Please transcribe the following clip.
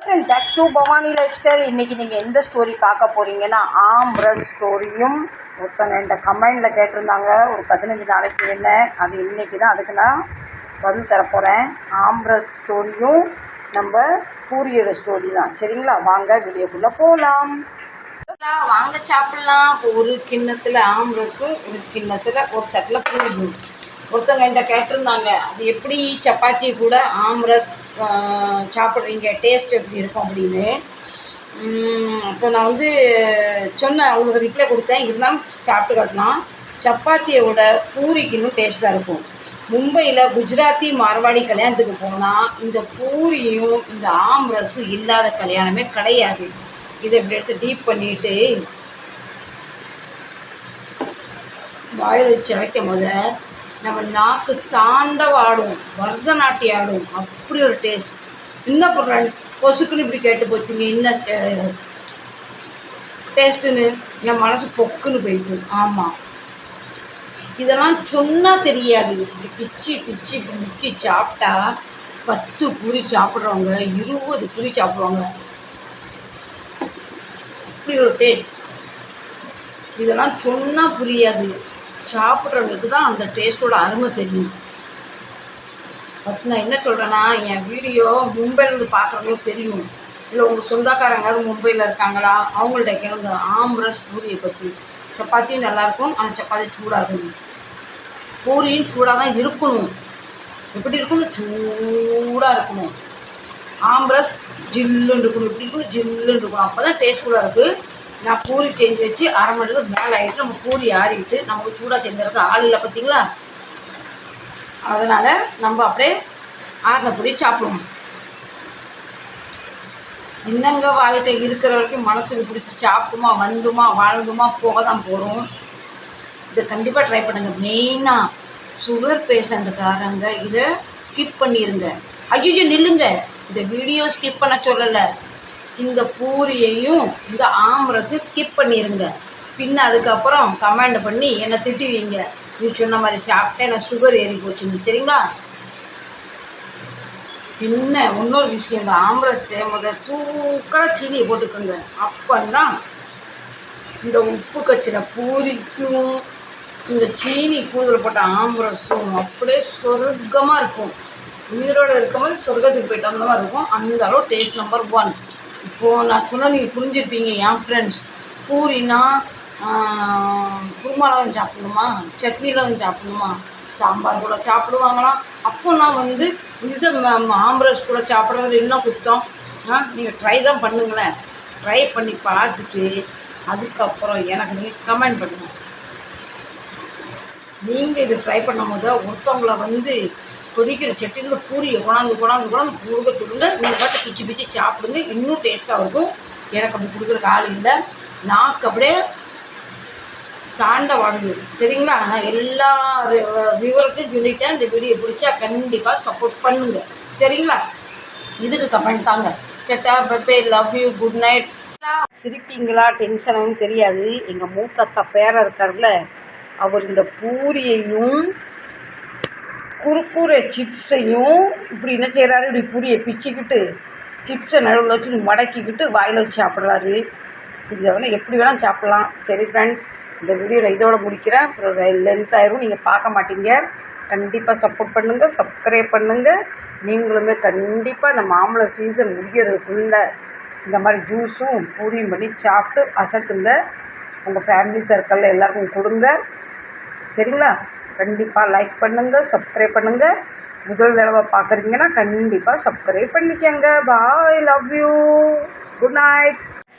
Friends, back to Bhavani life style. இன்றைக்கி நீங்கள் எந்த ஸ்டோரி பார்க்க போகிறீங்கன்னா ஆம்ரஸ் ஸ்டோரியும். ஒருத்தங்க இந்த கமெண்டில் கேட்டிருந்தாங்க ஒரு 15 நாளைக்கு என்ன, அது இன்றைக்கி தான் அதுக்கு நான் பதில் தரப்போகிறேன். ஆம்ரஸ் ஸ்டோரியும் நம்ம பூரியோட ஸ்டோரி தான். சரிங்களா, வாங்க வீடியோக்குள்ளே போகலாம். வாங்க சாப்பிட்லாம். ஒரு கிண்ணத்தில் ஆம்ரஸும் ஒரு கிண்ணத்தில் ஒரு தட்டில் பூரியும். ஒருத்தவங்க என்கிட்ட கேட்டிருந்தாங்க, அது எப்படி சப்பாத்தி கூட ஆம்ரஸ் சாப்பிட்றீங்க, டேஸ்ட் எப்படி இருக்கும் அப்படின்னு. அப்போ நான் சொன்னேன், அவங்களுக்கு ரிப்ளை கொடுத்தேன். இருந்தாலும் சாப்பிட்டு காட்டலாம். சப்பாத்தியை விட பூரிக்கு இன்னும் டேஸ்ட்டாக இருக்கும். மும்பையில் குஜராத்தி மார்வாடி கல்யாணத்துக்கு போனால் இந்த பூரியும் இந்த ஆம்ரஸும் இல்லாத கல்யாணமே கிடையாது. இதை இப்படி எடுத்து டீப் பண்ணிட்டு வாயில் வச்சு வைக்கும் போது நம்ம நாக்கு தாண்டவாடும், பரதநாட்டியம் ஆடும். அப்படி ஒரு டேஸ்ட். என்ன பண்ணுறாங்க பொசுக்குன்னு இப்படி கேட்டு போச்சுங்க, என்ன டேஸ்ட்டுன்னு என் மனசு பொக்குன்னு போயிட்டு. ஆமாம், இதெல்லாம் சொன்னால் தெரியாது. இப்படி பிச்சு பிச்சு இப்படி முக்கி சாப்பிட்டா 10 பூரி சாப்பிட்றவங்க 20 பூரி சாப்பிடுவாங்க. அப்படி ஒரு டேஸ்ட். இதெல்லாம் சொன்னால் புரியாது, சாப்பிட்றவங்களுக்கு தான் அந்த டேஸ்ட்டோட அருமை தெரியும். ஃபஸ்ட் நான் என்ன சொல்கிறேன்னா, என் வீடியோ மும்பையிலேருந்து பார்க்குறவங்களுக்கு தெரியும். இல்லை உங்கள் சொந்தக்காரங்க மும்பையில் இருக்காங்களா, அவங்கள்ட்ட கேளுங்க ஆம்ரஸ் பூரியை பற்றி. சப்பாத்தியும் நல்லாயிருக்கும், ஆனால் சப்பாத்தி சூடாக இருக்கணும். பூரியும் சூடாக தான் இருக்கணும். எப்படி இருக்கணும்? சூடாக இருக்கணும். ஆம்ரஸ் ஜில்லுன்னு இருக்கணும். எப்படி இருக்கணும்? ஜில்லுன்னு இருக்கணும். அப்போ தான் டேஸ்ட் கூட இருக்குது. நான் பூரி செஞ்சு வச்சு அரை மணி நேரத்துக்கு மேலே ஆகிட்டு நம்ம பூரி ஆறிட்டு நமக்கு சூடாக செஞ்சுருக்க ஆள் இல்லை பார்த்தீங்களா. அதனால் நம்ம அப்படியே ஆறின பூரி சாப்பிடுவோம். என்னங்க வாழ்க்கை இருக்கிற வரைக்கும் மனசுக்கு பிடிச்சி சாப்பிட்டுமா வந்துமா வாழ்ந்துமா போக தான் போகிறோம். இதை கண்டிப்பாக ட்ரை பண்ணுங்கள். மெயினாக சுகர் பேஷண்ட்டுக்காரங்க இதை ஸ்கிப் பண்ணிடுங்க. ஐயோ நில்லுங்க, இந்த வீடியோ ஸ்கிப் பண்ண சொல்லலை. இந்த பூரியையும் இந்த ஆம்ரஸையும் ஸ்கிப் பண்ணிடுங்க. பின்ன அதுக்கப்புறம் கமெண்ட் பண்ணி என்னை திட்டுவீங்க, நீ சொன்ன மாதிரி சாப்பிட்டேன் எனக்கு சுகர் ஏறி போச்சுன்னு. சரிங்களா. பின்ன இன்னொரு விஷயம், இந்த ஆம்ரஸ் முதல் தூக்கலாக சீனியை போட்டுக்கோங்க. அப்போதான் இந்த உப்பு கச்சின பூரிக்கும் இந்த சீனி கூடுதல் போட்ட ஆம்ரஸும் அப்படியே சொர்க்கமாக இருக்கும். உயிரோடு இருக்கும்போது சொர்க்கத்துக்கு போயிட்டு அந்த மாதிரி இருக்கும். அந்த அளவு டேஸ்ட் நம்பர் 1. இப்போது நான் சொன்னால் நீங்கள் புரிஞ்சிருப்பீங்க. என் ஃப்ரெண்ட்ஸ், பூரினா குருமாவில் தான் சாப்பிடணுமா, சட்னியில் தான் சாப்பிடணுமா, சாம்பார் கூட சாப்பிடுவாங்களாம். அப்போ நான் இது ஆம்ரஸ் கூட சாப்பிட்றது என்ன குத்தம்? நீங்கள் ட்ரை தான் பண்ணுங்களேன். ட்ரை பண்ணி பார்த்துட்டு அதுக்கப்புறம் எனக்கு நீங்கள் கமெண்ட் பண்ணுங்கள். நீங்கள் இது ட்ரை பண்ணும் போது ஒருத்தவங்களை கொதிக்கிற சட்டியில் பூரியை கொண்டாந்து கொடுக்க சொல்லுங்க. நீங்கள் பார்த்து பிச்சு பிச்சு சாப்பிடுங்க, இன்னும் டேஸ்ட்டாக இருக்கும். எனக்கு அப்படி கொடுக்குறக்கு ஆள் இல்லை. நாக்கு அப்படியே தாண்டவாடுது. சரிங்களா. நான் எல்லா விவரத்தையும் சொல்லிட்டேன். இந்த வீடியோ பிடிச்சா கண்டிப்பாக சப்போர்ட் பண்ணுங்க. சரிங்களா. இதுக்கு கமெண்ட் தாங்க. சட்டா பப்பே, லவ் யூ, குட் நைட். சிரிப்பீங்களா டென்ஷனும் தெரியாது. எங்கள் மூத்தத்தா பேரை இருக்கார்ல, அவர் இந்த பூரியையும் குறுக்குறை சிப்ஸையும் இப்படி என்ன செய்கிறாரு, இப்படி பூரியை பிச்சுக்கிட்டு சிப்ஸை நடுவில் வச்சு மடக்கிக்கிட்டு வாயில் வச்சு சாப்பிட்றாரு. இதை எப்படி வேணால் சாப்பிட்லாம். சரி ஃப்ரெண்ட்ஸ், இந்த வீடியோவில் இதோட முடிக்கிறேன். அப்புறம் லென்த் ஆயிரும், நீங்கள் பார்க்க மாட்டீங்க. கண்டிப்பாக சப்போர்ட் பண்ணுங்கள், சப்ஸ்கிரைப் பண்ணுங்கள். நீங்களுமே கண்டிப்பாக இந்த மாம்பழ சீசன் முடிகிறதுக்குள்ள இந்த மாதிரி ஜூஸும் பூரியும் பண்ணி சாப்பிட்டு அசட்டுங்க. உங்கள் ஃபேமிலி சர்க்கிளில் எல்லாருக்கும் கொடுங்க. சரிங்களா. கண்டிப்பாக லைக் பண்ணுங்கள், சப்ஸ்கிரைப் பண்ணுங்கள். முதல் தடவை பார்க்குறீங்கன்னா கண்டிப்பாக சப்ஸ்கிரைப் பண்ணிக்கங்க. பாய், லவ் யூ, குட் நைட்.